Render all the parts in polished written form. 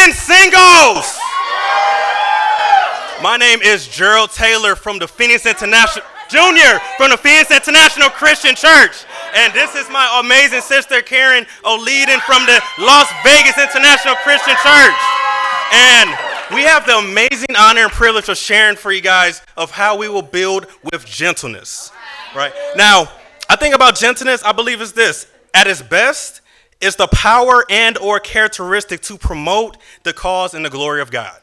Oliden singles. My name is Gerald Taylor from the Phoenix International Junior from the Phoenix International Christian Church. And this is my amazing sister Karen Oliden from the Las Vegas International Christian Church. And we have the amazing honor and privilege of sharing for you guys of how we will build with gentleness. Right? Now, I think about gentleness, I believe it's this. At its best, it's the power and or characteristic to promote the cause and the glory of God.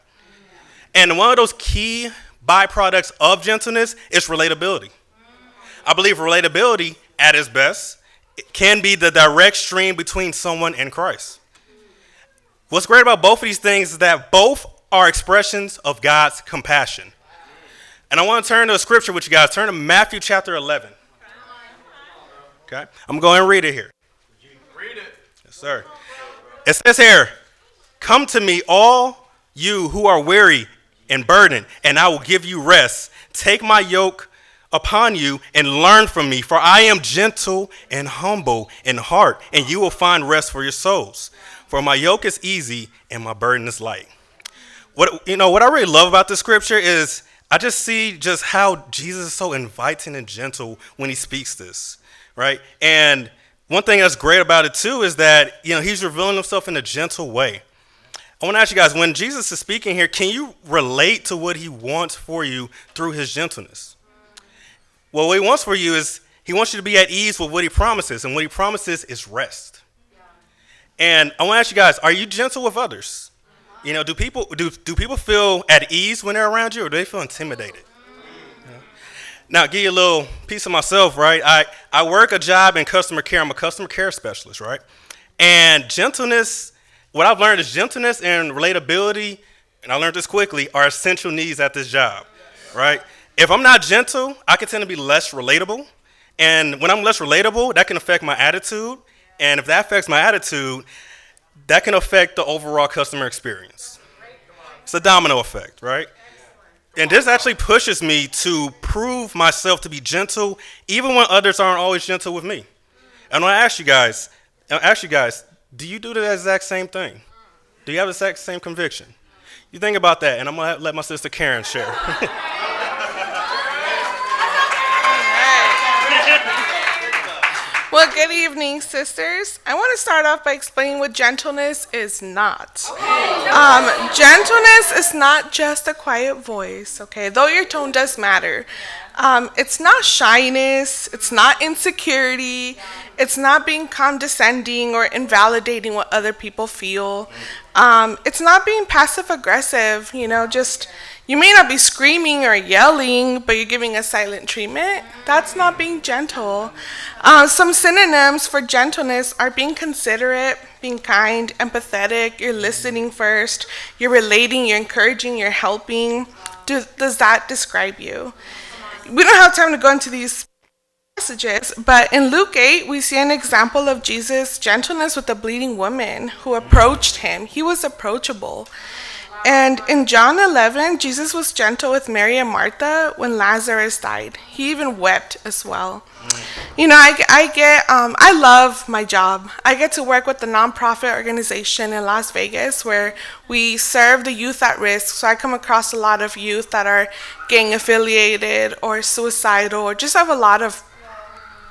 And one of those key byproducts of gentleness is relatability. I believe relatability, at its best, it can be the direct stream between someone and Christ. What's great about both of these things is that both are expressions of God's compassion. And I want to turn to a scripture with you guys. Turn to Matthew chapter 11. Okay? I'm going to read it here. Read it. Yes, sir. It says here, "Come to me, all you who are weary and burdened, and I will give you rest. Take my yoke upon you and learn from me, for I am gentle and humble in heart, and you will find rest for your souls. For my yoke is easy and my burden is light." What I really love about this scripture is I just see just how Jesus is so inviting and gentle when he speaks this, right? And one thing that's great about it too is that, he's revealing himself in a gentle way. I want to ask you guys, when Jesus is speaking here, can you relate to what he wants for you through his gentleness? Well, what he wants for you is he wants you to be at ease with what he promises, and what he promises is rest. And I want to ask you guys, are you gentle with others? Do people feel at ease when they're around you, or do they feel intimidated? Now, I'll give you a little piece of myself, right? I work a job in customer care. I'm a customer care specialist, right? And gentleness, what I've learned is gentleness and relatability, and I learned this quickly, are essential needs at this job, right? If I'm not gentle, I can tend to be less relatable. And when I'm less relatable, that can affect my attitude. And if that affects my attitude, that can affect the overall customer experience. It's a domino effect, right? And this actually pushes me to prove myself to be gentle, even when others aren't always gentle with me. And I ask you guys, do you do the exact same thing? Do you have the exact same conviction? You think about that, and I'm going to let my sister Karen share. Well, good evening, sisters. I want to start off by explaining what gentleness is not. Gentleness is not just a quiet voice, okay? Though your tone does matter. It's not shyness. It's not insecurity. It's not being condescending or invalidating what other people feel. It's not being passive-aggressive, you may not be screaming or yelling, but you're giving a silent treatment. That's not being gentle. Some synonyms for gentleness are being considerate, being kind, empathetic, you're listening first, you're relating, you're encouraging, you're helping. Does that describe you? We don't have time to go into these passages, but in Luke 8, we see an example of Jesus' gentleness with a bleeding woman who approached him. He was approachable. And in John 11, Jesus was gentle with Mary and Martha when Lazarus died. He even wept as well. I love my job. I get to work with the nonprofit organization in Las Vegas where we serve the youth at risk. So I come across a lot of youth that are gang affiliated or suicidal or just have a lot of,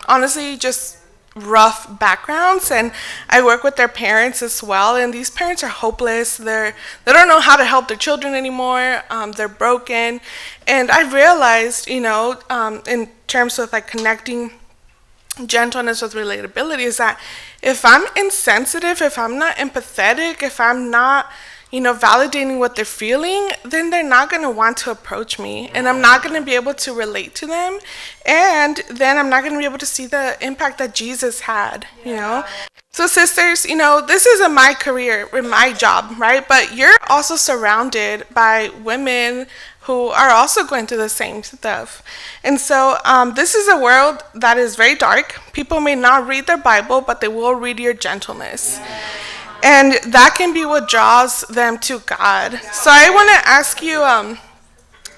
honestly, just rough backgrounds, and I work with their parents as well, and these parents are hopeless. They don't know how to help their children anymore. They're broken, and I realized, in terms of connecting gentleness with relatability, is that if I'm insensitive, if I'm not empathetic, if I'm not validating what they're feeling, then they're not going to want to approach me, and I'm not going to be able to relate to them, and then I'm not going to be able to see the impact that Jesus had, So sisters, this isn't my career or my job, right? But you're also surrounded by women who are also going through the same stuff. And so this is a world that is very dark. People may not read their Bible, but they will read your gentleness. And that can be what draws them to God. So I want to ask you,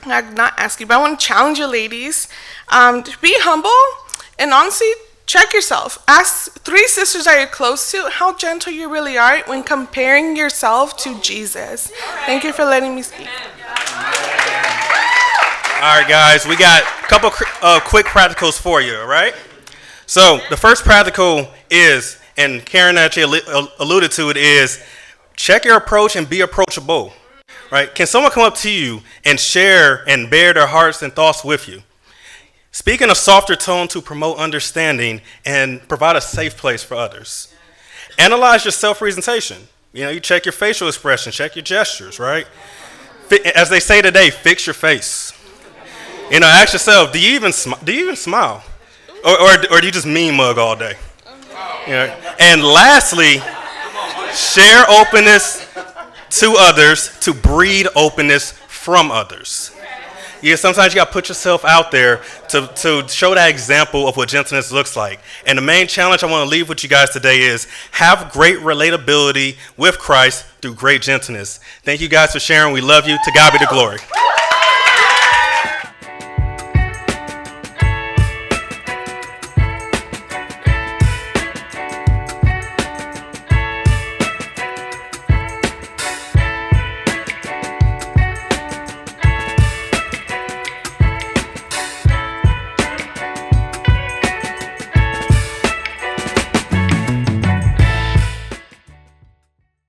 not ask you, but I want to challenge you ladies to be humble and honestly check yourself. Ask 3 sisters that you're close to how gentle you really are when comparing yourself to Jesus. Thank you for letting me speak. All right, guys, we got a couple quick practicals for you, all right? So the first practical is, and Karen actually alluded to it, is check your approach and be approachable, right? Can someone come up to you and share and bear their hearts and thoughts with you? Speak in a softer tone to promote understanding and provide a safe place for others. Analyze your self-presentation. You check your facial expression, check your gestures, right? As they say today, fix your face. Ask yourself, do you even smile? Or do you just mean mug all day? And lastly, share openness to others to breed openness from others. Sometimes you got to put yourself out there to show that example of what gentleness looks like. And the main challenge I want to leave with you guys today is have great relatability with Christ through great gentleness. Thank you guys for sharing. We love you. To God be the glory.